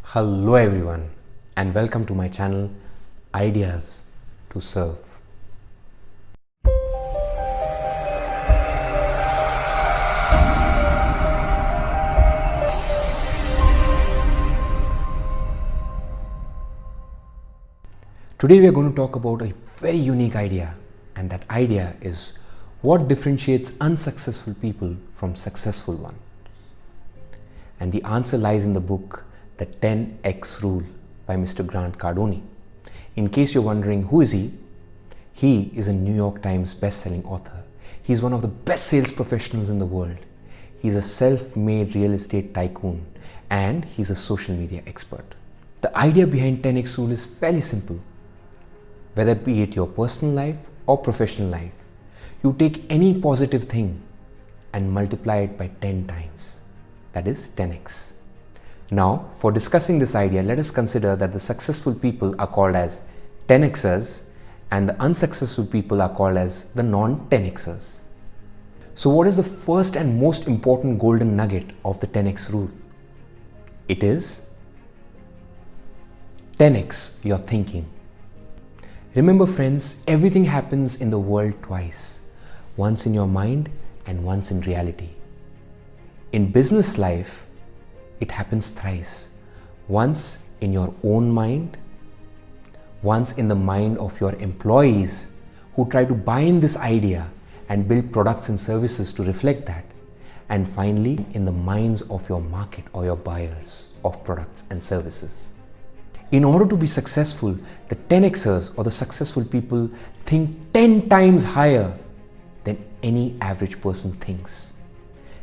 Hello everyone and welcome to my channel Ideas to Serve. Today we are going to talk about a very unique idea, and that idea is what differentiates unsuccessful people from successful ones. And the answer lies in the book The 10x Rule by Mr. Cardone. In case you're wondering who is he is a New York Times best-selling author. He's one of the best sales professionals in the world. He's a self-made real estate tycoon and he's a social media expert. The idea behind 10x Rule is fairly simple. Whether be it your personal life or professional life, you take any positive thing and multiply it by 10 times. That is 10x. Now, for discussing this idea, let us consider that the successful people are called as 10xers and the unsuccessful people are called as the non-10xers. So what is the first and most important golden nugget of the 10x rule? It is 10x your thinking. Remember friends, everything happens in the world twice. Once in your mind and once in reality. In business life, it happens thrice. Once in your own mind, once in the mind of your employees who try to buy in this idea and build products and services to reflect that, and finally in the minds of your market or your buyers of products and services. In order to be successful, the 10xers or the successful people think 10 times higher than any average person thinks.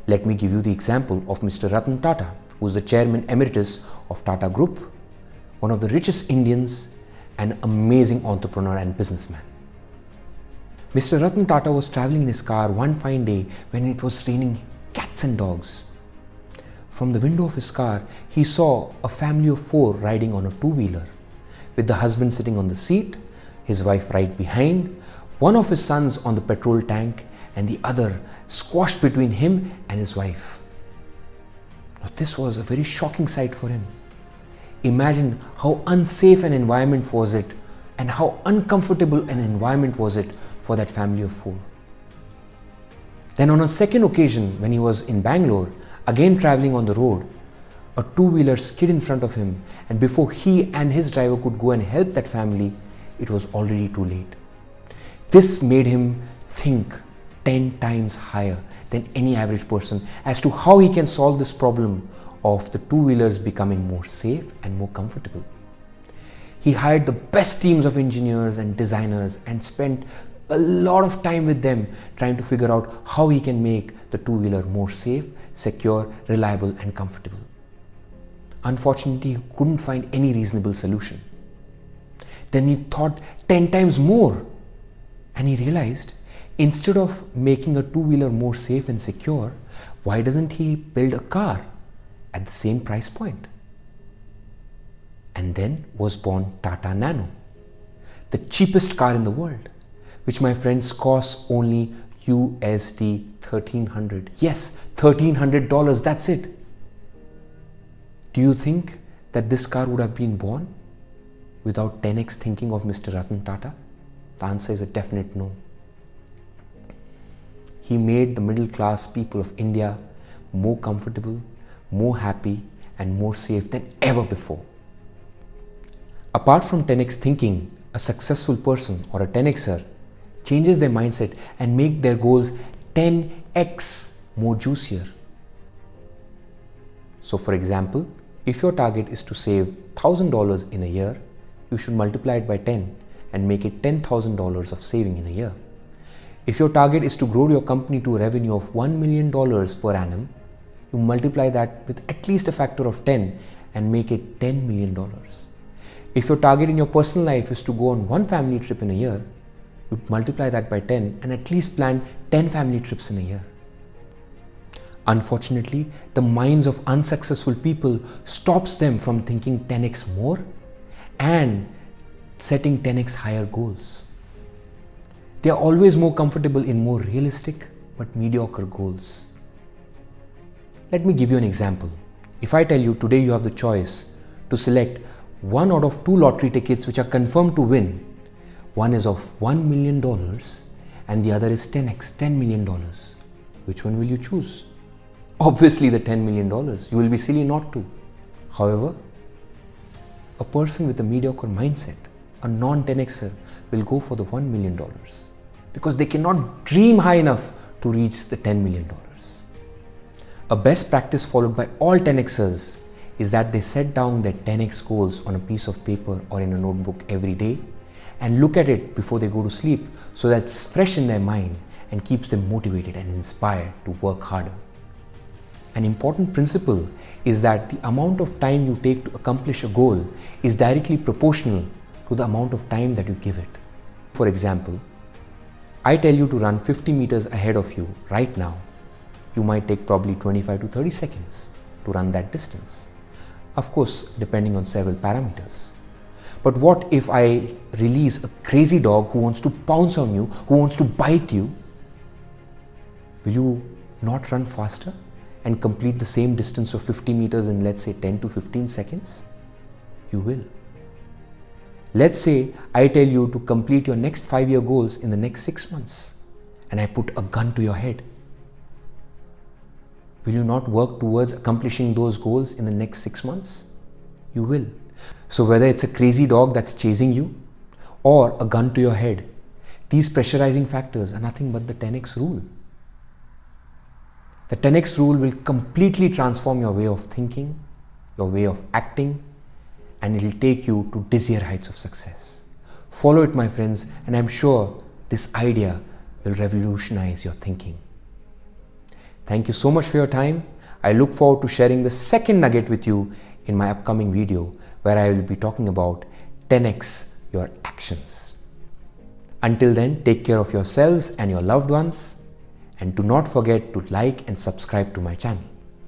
Let me give you the example of Mr. Ratan Tata, who is the chairman emeritus of Tata Group, one of the richest Indians, an amazing entrepreneur and businessman. Mr. Ratan Tata was traveling in his car one fine day when it was raining cats and dogs. From the window of his car, he saw a family of 4 riding on a two-wheeler, with the husband sitting on the seat, his wife right behind, one of his sons on the petrol tank, and the other squashed between him and his wife. Now, this was a very shocking sight for him. Imagine how unsafe an environment was it and how uncomfortable an environment was it for that family of 4. Then on a second occasion, when he was in Bangalore, again traveling on the road, a two-wheeler skid in front of him, and before he and his driver could go and help that family, it was already too late. This made him think 10 times higher than any average person as to how he can solve this problem of the two-wheelers becoming more safe and more comfortable. He hired the best teams of engineers and designers and spent a lot of time with them trying to figure out how he can make the two-wheeler more safe, secure, reliable and comfortable. Unfortunately, he couldn't find any reasonable solution. Then he thought 10 times more and he realized instead of making a two-wheeler more safe and secure, why doesn't he build a car at the same price point? And then was born Tata Nano, the cheapest car in the world, which my friends costs only USD 1300. Yes, $1,300, that's it. Do you think that this car would have been born without 10x thinking of Mr. Ratan Tata? The answer is a definite no. He made the middle class people of India more comfortable, more happy and more safe than ever before. Apart from 10x thinking, a successful person or a 10xer changes their mindset and make their goals 10x more juicier. So for example, if your target is to save $1,000 in a year, you should multiply it by 10 and make it $10,000 of saving in a year. If your target is to grow your company to a revenue of $1 million per annum, you multiply that with at least a factor of 10 and make it $10 million. If your target in your personal life is to go on one family trip in a year, you multiply that by 10 and at least plan 10 family trips in a year. Unfortunately, the minds of unsuccessful people stops them from thinking 10x more and setting 10x higher goals. They are always more comfortable in more realistic but mediocre goals. Let me give you an example. If I tell you today you have the choice to select one out of two lottery tickets which are confirmed to win. One is of $1 million and the other is 10x, $10 million. Which one will you choose? Obviously the $10 million. You will be silly not to. However, a person with a mediocre mindset, a non-10xer, will go for the $1 million because they cannot dream high enough to reach the $10 million. A best practice followed by all 10xers is that they set down their 10x goals on a piece of paper or in a notebook every day and look at it before they go to sleep so that it's fresh in their mind and keeps them motivated and inspired to work harder. An important principle is that the amount of time you take to accomplish a goal is directly proportional to the amount of time that you give it. For example, I tell you to run 50 meters ahead of you right now. You might take probably 25 to 30 seconds to run that distance. Of course, depending on several parameters. But what if I release a crazy dog who wants to pounce on you, who wants to bite you? Will you not run faster and complete the same distance of 50 meters in, let's say, 10 to 15 seconds? You will. Let's say I tell you to complete your next 5-year goals in the next 6 months and I put a gun to your head. Will you not work towards accomplishing those goals in the next 6 months? You will. So whether it's a crazy dog that's chasing you or a gun to your head, these pressurizing factors are nothing but the 10x rule. The 10x rule will completely transform your way of thinking, your way of acting, and it will take you to dizzier heights of success. Follow it, my friends, and I'm sure this idea will revolutionize your thinking. Thank you so much for your time. I look forward to sharing the second nugget with you in my upcoming video, where I will be talking about 10x your actions. Until then, take care of yourselves and your loved ones, and do not forget to like and subscribe to my channel.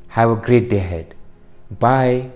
Have a great day ahead. Bye.